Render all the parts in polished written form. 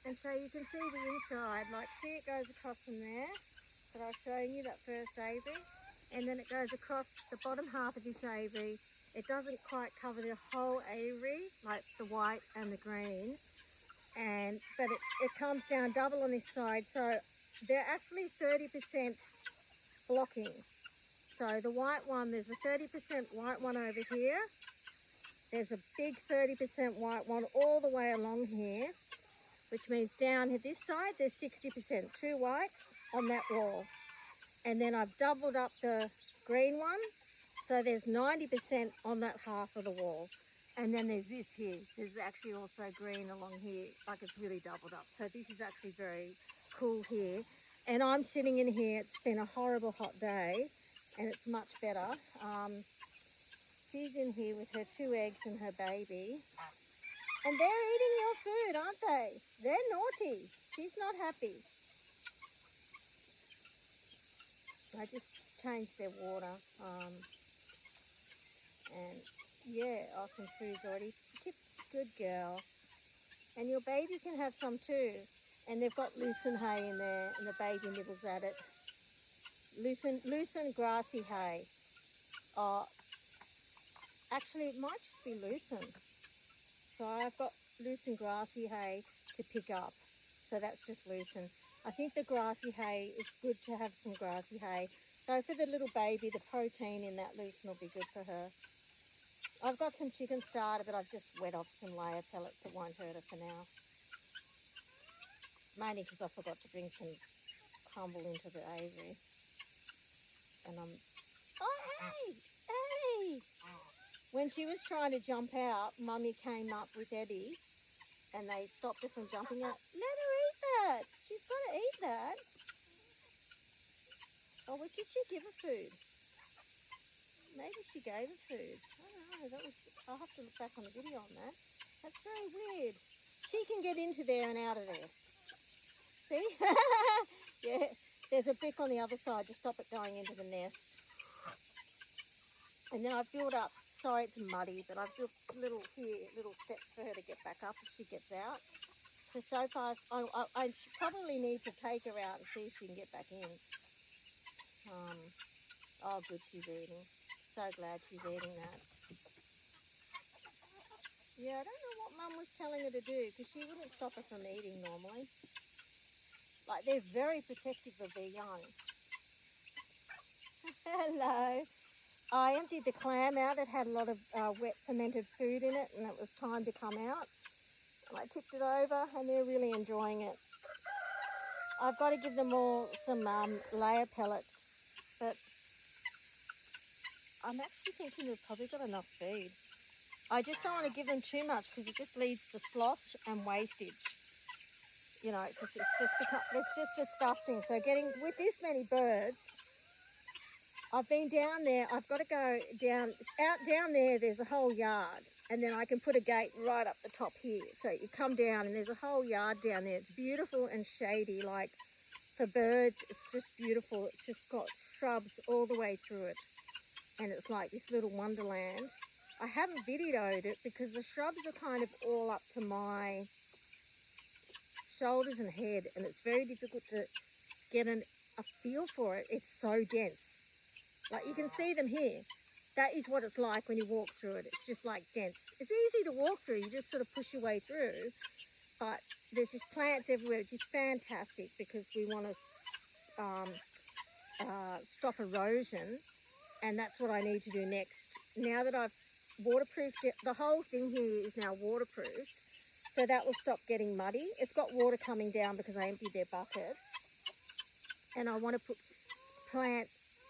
And so you can see the inside, like see it goes across from there that I was showing you, that first aviary, and then it goes across the bottom half of this aviary. It doesn't quite cover the whole aviary, like the white and the green, but it comes down double on this side, so they're actually 30% blocking. So the white one, there's a 30% white one over here. There's a big 30% white one all the way along here, which means down this side there's 60%, 2 whites on that wall. And then I've doubled up the green one, so there's 90% on that half of the wall. And then there's this here. There's actually also green along here, like it's really doubled up. So this is actually very cool here. And I'm sitting in here. It's been a horrible hot day, and it's much better. She's in here with her 2 eggs and her baby. And they're eating your food, aren't they? They're naughty. She's not happy. I just changed their water. And yeah, some food's already. Tip, good girl. And your baby can have some too. And they've got lucerne hay in there, and the baby nibbles at it. Lucerne grassy hay. Actually, it might just be lucerne. So I've got lucerne grassy hay to pick up. So that's just lucerne. I think the grassy hay is good to have some grassy hay. Though for the little baby, the protein in that lucerne will be good for her. I've got some chicken starter, but I've just wet off some layer pellets. It won't hurt her for now. Mainly because I forgot to bring some crumble into the aviary. And oh, hey! Hey! When she was trying to jump out, Mummy came up with Eddie and they stopped her from jumping out. Let her eat that. She's got to eat that. Oh, what did she give her food? Maybe she gave her food. I don't know. I'll have to look back on the video on that. That's very weird. She can get into there and out of there. See? Yeah. There's a brick on the other side to stop it going into the nest. And then I've built up, sorry it's muddy, but I've built little steps for her to get back up if she gets out. Because so far, I probably need to take her out and see if she can get back in. Oh good, she's eating. So glad she's eating that. Yeah, I don't know what Mum was telling her to do, because she wouldn't stop her from eating normally. Like, they're very protective of their young. Hello. I emptied the clam out. It had a lot of wet fermented food in it, and it was time to come out. And I tipped it over, and they're really enjoying it. I've got to give them all some layer pellets, but I'm actually thinking we've probably got enough feed. I just don't want to give them too much because it just leads to slosh and wastage. You know, it's just disgusting. So with this many birds, I've been down there. I've got to go down there. There's a whole yard, and then I can put a gate right up the top here. So you come down, and there's a whole yard down there. It's beautiful and shady. Like for birds, it's just beautiful. It's just got shrubs all the way through it, and it's like this little wonderland. I haven't videoed it because the shrubs are kind of all up to my shoulders and head, and it's very difficult to get a feel for it. It's so dense. Like you can see them here. That is what it's like when you walk through it. It's just like dense. It's easy to walk through. You just sort of push your way through, but there's just plants everywhere, which is fantastic because we want to stop erosion, and that's what I need to do next. Now that I've waterproofed it, the whole thing here is now waterproofed, so that will stop getting muddy. It's got water coming down because I emptied their buckets, and I want to plant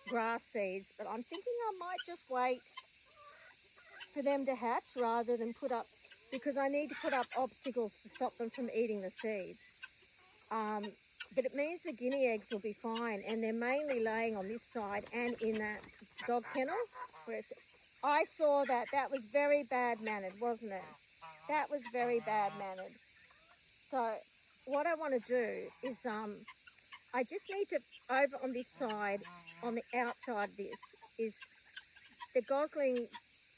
grass seeds, but I'm thinking I might just wait for them to hatch rather than because I need to put up obstacles to stop them from eating the seeds. But it means the guinea eggs will be fine, and they're mainly laying on this side and in that dog kennel. I saw that was very bad mannered, wasn't it? That was very bad mannered. So what I want to do is I just need to, over on this side, on the outside of this, is the gosling.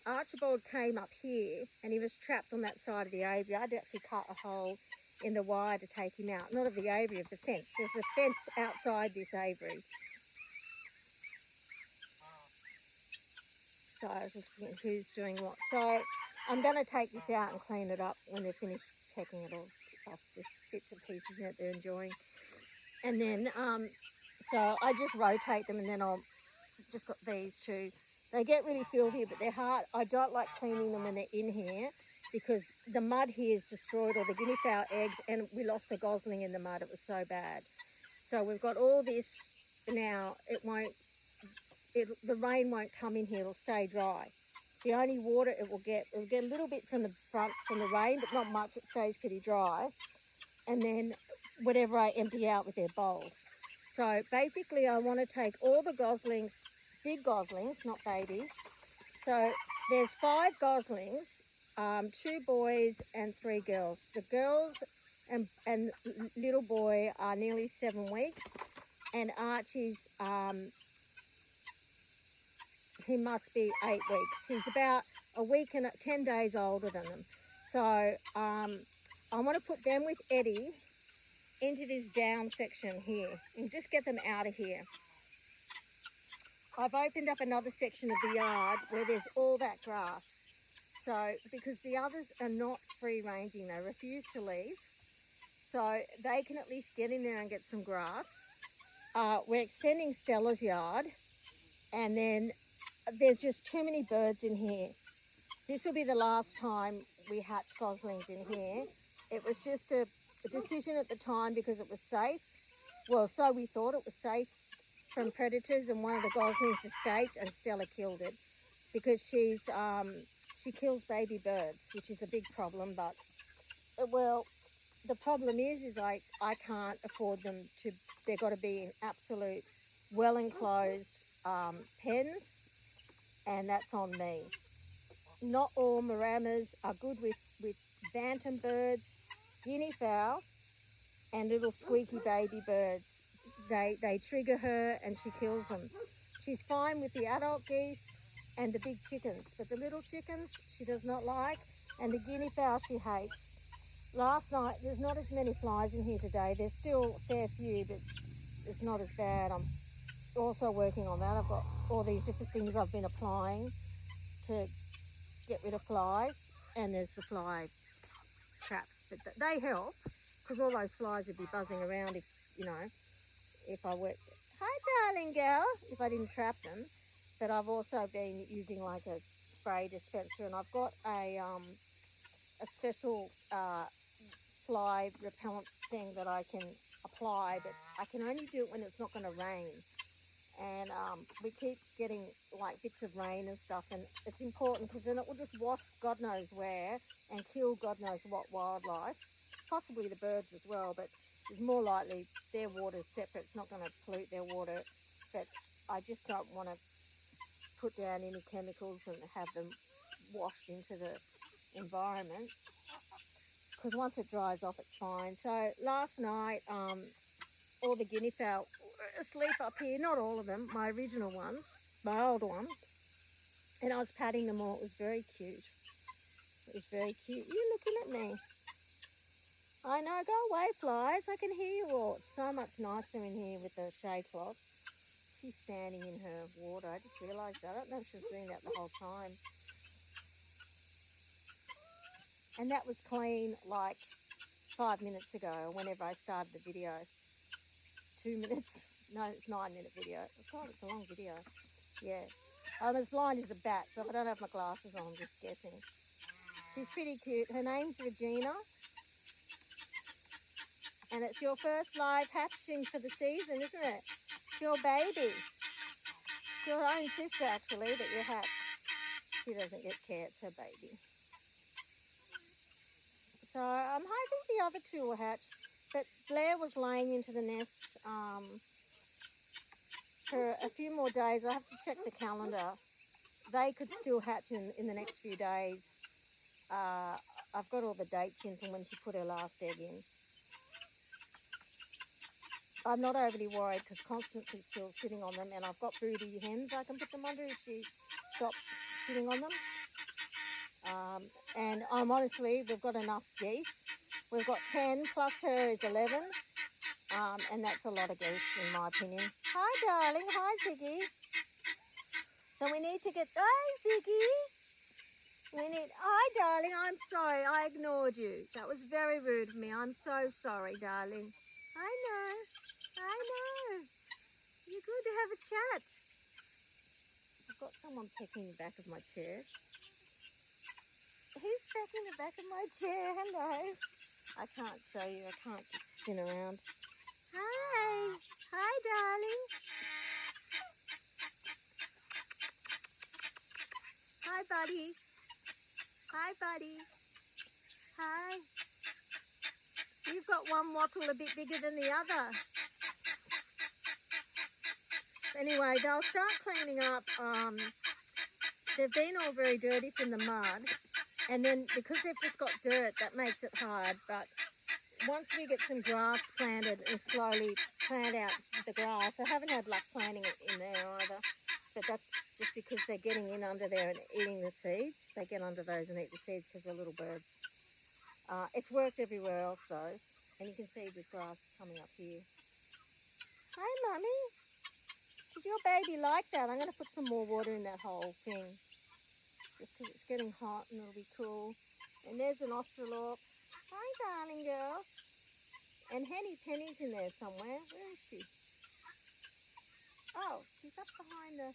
Archibald came up here and he was trapped on that side of the aviary. I'd actually cut a hole in the wire to take him out. Not of the aviary, of the fence. There's a fence outside this aviary. So I was just looking at who's doing what. So I'm going to take this out and clean it up when they're finished taking it all off. There's bits and pieces in it they're enjoying. And then, so I just rotate them, and then I'll just got these two. They get really filthy, but they're hard. I don't like cleaning them when they're in here because the mud here has destroyed all the guinea fowl eggs, and we lost a gosling in the mud. It was so bad. So we've got all this now. The rain won't come in here. It'll stay dry. The only water it will get a little bit from the front from the rain, but not much. It stays pretty dry. And then whatever I empty out with their bowls. So basically I want to take all the goslings, big goslings, not baby. So there's 5 goslings, 2 boys and 3 girls. The girls and little boy are nearly 7 weeks, and Archie's, he must be 8 weeks. He's about a week and 10 days older than them. So I want to put them with Eddie into this down section here and just get them out of here. I've opened up another section of the yard where there's all that grass. So because the others are not free ranging, they refuse to leave. So they can at least get in there and get some grass. We're extending Stella's yard, and then there's just too many birds in here. This will be the last time we hatch goslings in here. It was just a decision at the time because it was safe. Well, so we thought it was safe from predators, and one of the goslings escaped and Stella killed it because she kills baby birds, which is a big problem. But well, the problem is I can't afford them to. They've got to be in absolute well enclosed pens, and that's on me. Not all Maramas are good with bantam birds, guinea fowl, and little squeaky baby birds. They trigger her and she kills them. She's fine with the adult geese and the big chickens, but the little chickens she does not like, and the guinea fowl she hates. Last night, there's not as many flies in here today. There's still a fair few, but it's not as bad. I'm also working on that. I've got all these different things I've been applying to get rid of flies, and there's the fly traps, but they help because all those flies would be buzzing around if I worked. Hi darling girl, if I didn't trap them. But I've also been using like a spray dispenser, and I've got a special fly repellent thing that I can apply, but I can only do it when it's not going to rain. And we keep getting like bits of rain and stuff, and it's important because then it will just wash God knows where and kill God knows what wildlife, possibly the birds as well, but it's more likely their water's separate. It's not going to pollute their water, but I just don't want to put down any chemicals and have them washed into the environment, because once it dries off it's fine. So last night all the guinea fowl were asleep up here, not all of them, my original ones, my old ones, and I was patting them all. It was very cute. It was very cute. You're looking at me. I know, go away flies, I can hear you all. It's so much nicer in here with the shade cloth. She's standing in her water. I just realised that. I don't know if she was doing that the whole time. And that was clean like 5 minutes ago, whenever I started the video. 2 minutes, no, it's 9-minute video. God, it's a long video. Yeah. I'm as blind as a bat, so if I don't have my glasses on, I'm just guessing. She's pretty cute. Her name's Regina. And it's your first live hatching for the season, isn't it? It's your baby. It's your own sister, actually, that you hatched. She doesn't get care, it's her baby. So I think the other two will hatch, but Blair was laying into the nest for a few more days. I have to check the calendar. They could still hatch in the next few days. I've got all the dates in from when she put her last egg in. I'm not overly worried because Constance is still sitting on them, and I've got broody hens I can put them under if she stops sitting on them. And honestly, we've got enough geese. We've got 10 plus her is 11. And that's a lot of geese in my opinion. Hi darling, hi Ziggy. So we need to get, hi Ziggy. Hi darling, I'm sorry, I ignored you. That was very rude of me. I'm so sorry, darling. I know. You're good to have a chat. I've got someone pecking the back of my chair. Who's pecking the back of my chair? Hello. I can't show you, I can't spin around. Hi darling. Hi buddy. Hi. You've got one wattle a bit bigger than the other. Anyway, they'll start cleaning up. They've been all very dirty from the mud, and then because they've just got dirt, that makes it hard. But once we get some grass planted and slowly plant out the grass, I haven't had luck planting it in there either, but that's just because they're getting in under there and eating the seeds. They get under those and eat the seeds because they're little birds. It's worked everywhere else, those, and you can see there's grass coming up here. Hi, Mummy. Did your baby like that? I'm going to put some more water in that whole thing, just because it's getting hot and it'll be cool. And there's an Australorp. Hi, darling girl. And Henny Penny's in there somewhere. Where is she? Oh, she's up behind the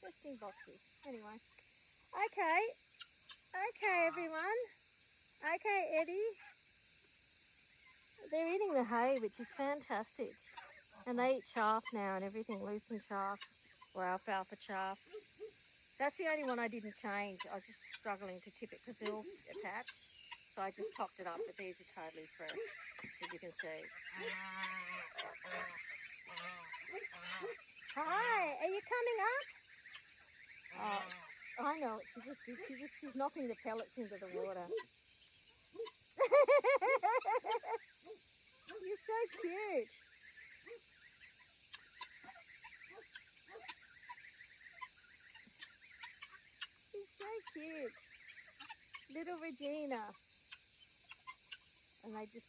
nesting boxes. Anyway. Okay, everyone. Okay, Eddie. They're eating the hay, which is fantastic. And they eat chaff now and everything, loosened chaff or alfalfa chaff. That's the only one I didn't change. I was just struggling to tip it because they're all attached. So I just topped it up, but these are totally fresh, as you can see. Hi, are you coming up? Oh, I know what she just did. She's knocking the pellets into the water. You're so cute. She's so cute. Little Regina. And they just